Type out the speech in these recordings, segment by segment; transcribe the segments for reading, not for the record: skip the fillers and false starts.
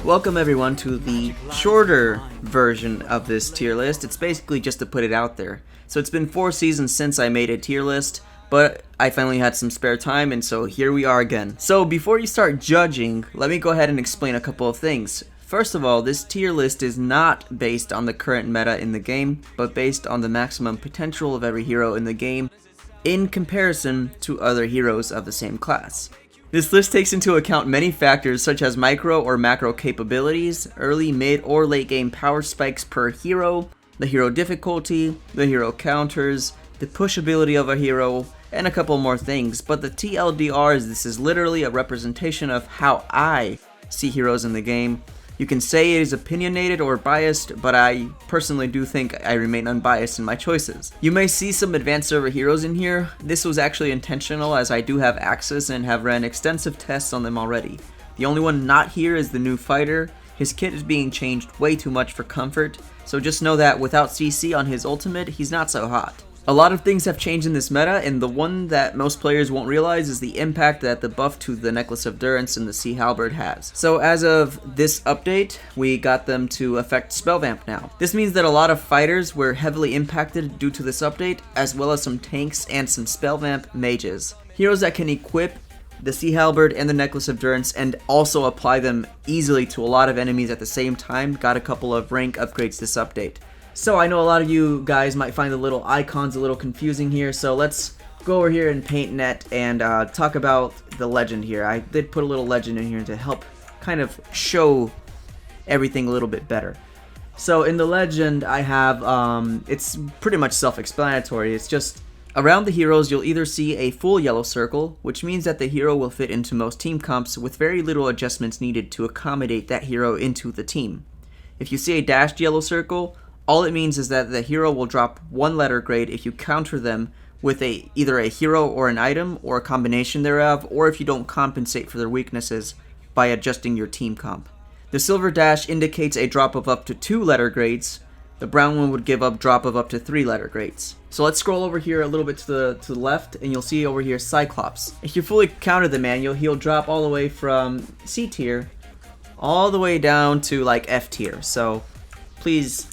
Welcome everyone to the shorter version of this tier list. It's basically just to put it out there. So it's been 4 seasons since I made a tier list, but I finally had some spare time, and so here we are again. So before you start judging, let me go ahead and explain a couple of things. First of all, this tier list is not based on the current meta in the game, but based on the maximum potential of every hero in the game in comparison to other heroes of the same class. This list takes into account many factors such as micro or macro capabilities, early, mid, or late game power spikes per hero, the hero difficulty, the hero counters, the push ability of a hero, and a couple more things. But the TLDR is this is literally a representation of how I see heroes in the game. You can say it is opinionated or biased, but I personally do think I remain unbiased in my choices. You may see some advanced server heroes in here. This was actually intentional as I do have access and have ran extensive tests on them already. The only one not here is the new fighter. His kit is being changed way too much for comfort, so just know that without CC on his ultimate, he's not so hot. A lot of things have changed in this meta, and the one that most players won't realize is the impact that the buff to the Necklace of Durance and the Sea Halberd has. So as of this update, we got them to affect Spell Vamp now. This means that a lot of fighters were heavily impacted due to this update, as well as some tanks and some Spell Vamp mages. Heroes that can equip the Sea Halberd and the Necklace of Durance and also apply them easily to a lot of enemies at the same time got a couple of rank upgrades this update. So I know a lot of you guys might find the little icons a little confusing here, so let's go over here in PaintNet and talk about the legend here. I did put a little legend in here to help kind of show everything a little bit better. So in the legend I have, it's pretty much self-explanatory. It's just around the heroes you'll either see a full yellow circle, which means that the hero will fit into most team comps with very little adjustments needed to accommodate that hero into the team. If you see a dashed yellow circle, all it means is that the hero will drop 1 letter grade if you counter them with either a hero or an item or a combination thereof, or if you don't compensate for their weaknesses by adjusting your team comp. The silver dash indicates a drop of up to 2 letter grades. The brown one would give a drop of up to 3 letter grades. So let's scroll over here a little bit to the left, and you'll see over here Cyclops. If you fully counter the man, he'll drop all the way from C tier all the way down to like F tier. So please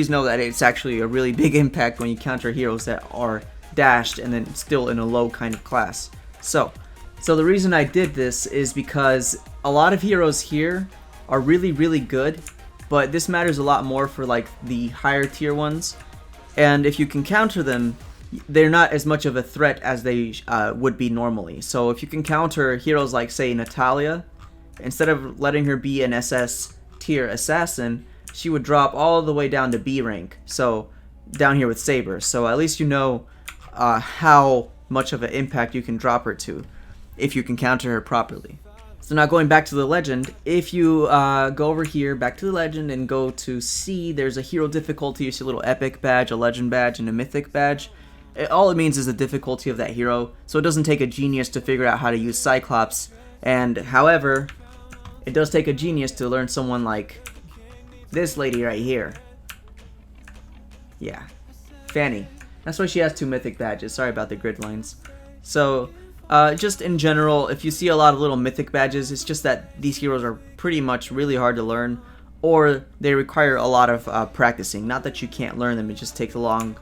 know that it's actually a really big impact when you counter heroes that are dashed and then still in a low kind of class. So the reason I did this is because a lot of heroes here are really good, but this matters a lot more for like the higher tier ones. And if you can counter them, they're not as much of a threat as they would be normally. So if you can counter heroes like, say, Natalia, instead of letting her be an SS tier assassin, she would drop all the way down to B rank, so down here with Saber. So at least you know how much of an impact you can drop her to if you can counter her properly. So now going back to the legend, if you go over here, back to the legend, and go to C, there's a hero difficulty. You see a little epic badge, a legend badge, and a mythic badge. All it means is the difficulty of that hero, so it doesn't take a genius to figure out how to use Cyclops. And however, it does take a genius to learn someone like this lady right here. Yeah, Fanny. That's why she has 2 mythic badges. Sorry about the grid lines. So, just in general, if you see a lot of little mythic badges, it's just that these heroes are pretty much really hard to learn, or they require a lot of practicing. Not that you can't learn them, it just takes a long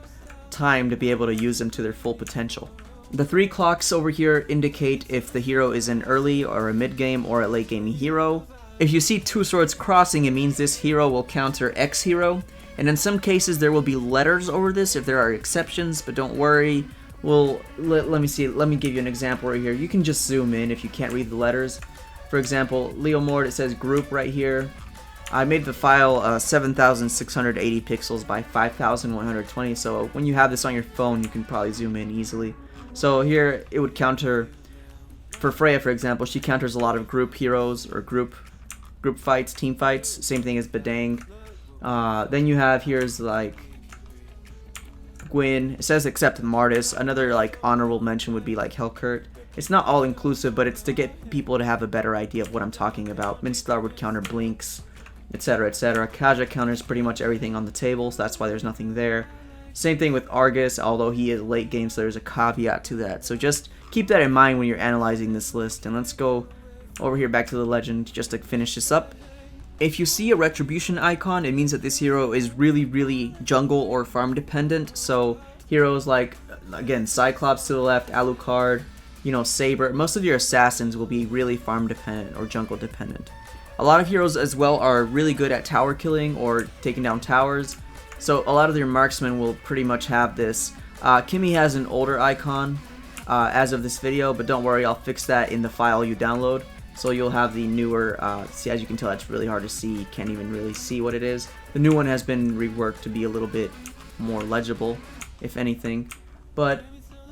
time to be able to use them to their full potential. The 3 clocks over here indicate if the hero is an early or a mid-game or a late-game hero. If you see 2 swords crossing, it means this hero will counter X hero, and in some cases there will be letters over this if there are exceptions, but don't worry. Well, let me give you an example right here. You can just zoom in if you can't read the letters. For example, Leomord, it says group right here. I made the file 7,680 pixels by 5,120, so when you have this on your phone you can probably zoom in easily. So here it would counter, for Freya for example, she counters a lot of group heroes or group fights, team fights, same thing as Badang. Then you have here's like Gwyn. It says except Martis. Another like honorable mention would be like Helkurt. It's not all inclusive, but it's to get people to have a better idea of what I'm talking about. Minstlar would counter Blinks, etc., etc. Kaja counters pretty much everything on the table, so that's why there's nothing there. Same thing with Argus, although he is late game, so there's a caveat to that. So just keep that in mind when you're analyzing this list. And let's go over here back to the legend just to finish this up. If you see a retribution icon, it means that this hero is really jungle or farm dependent. So heroes like, again, Cyclops to the left, Alucard, you know, Saber, most of your assassins will be really farm dependent or jungle dependent. A lot of heroes as well are really good at tower killing or taking down towers. So a lot of your marksmen will pretty much have this. Kimmy has an older icon as of this video, but don't worry, I'll fix that in the file you download. So you'll have the newer, see, as you can tell, it's really hard to see, you can't even really see what it is. The new one has been reworked to be a little bit more legible, if anything. But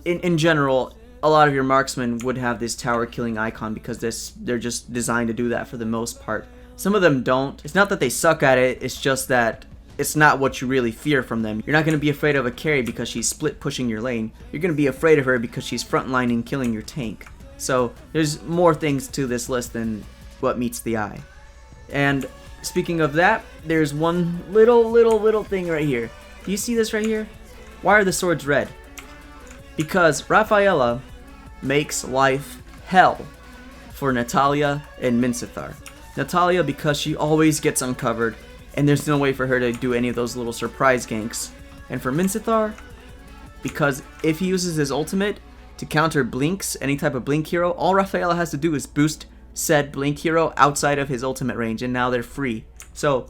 in general, a lot of your marksmen would have this tower killing icon because they're just designed to do that for the most part. Some of them don't. It's not that they suck at it, it's just that it's not what you really fear from them. You're not going to be afraid of a carry because she's split pushing your lane. You're going to be afraid of her because she's frontlining killing your tank. So there's more things to this list than what meets the eye. And speaking of that, there's one little thing right here. Do you see this right here? Why are the swords red? Because Rafaela makes life hell for Natalia and Minthara. Natalia because she always gets uncovered and there's no way for her to do any of those little surprise ganks. And for Minthara, because if he uses his ultimate to counter blinks, any type of blink hero, all Rafaela has to do is boost said blink hero outside of his ultimate range, and now they're free. So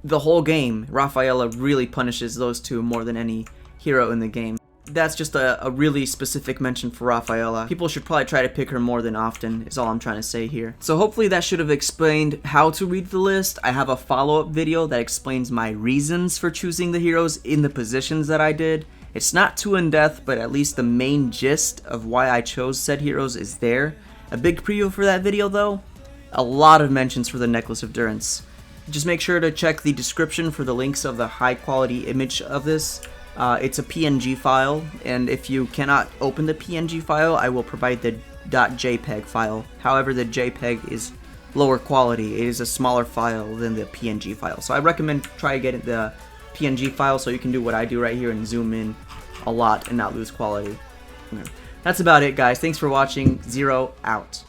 the whole game, Rafaela really punishes those two more than any hero in the game. That's just a really specific mention for Rafaela. People should probably try to pick her more than often, is all I'm trying to say here. So hopefully that should have explained how to read the list. I have a follow-up video that explains my reasons for choosing the heroes in the positions that I did. It's not too in-depth, but at least the main gist of why I chose said heroes is there. A big preview for that video though, a lot of mentions for the Necklace of Durance. Just make sure to check the description for the links of the high quality image of this. It's a PNG file, and if you cannot open the PNG file, I will provide the .jpeg file. However, the JPEG is lower quality. It is a smaller file than the PNG file. So I recommend try to get the PNG file so you can do what I do right here and zoom in a lot and not lose quality. That's about it, guys. Thanks for watching. Zero out.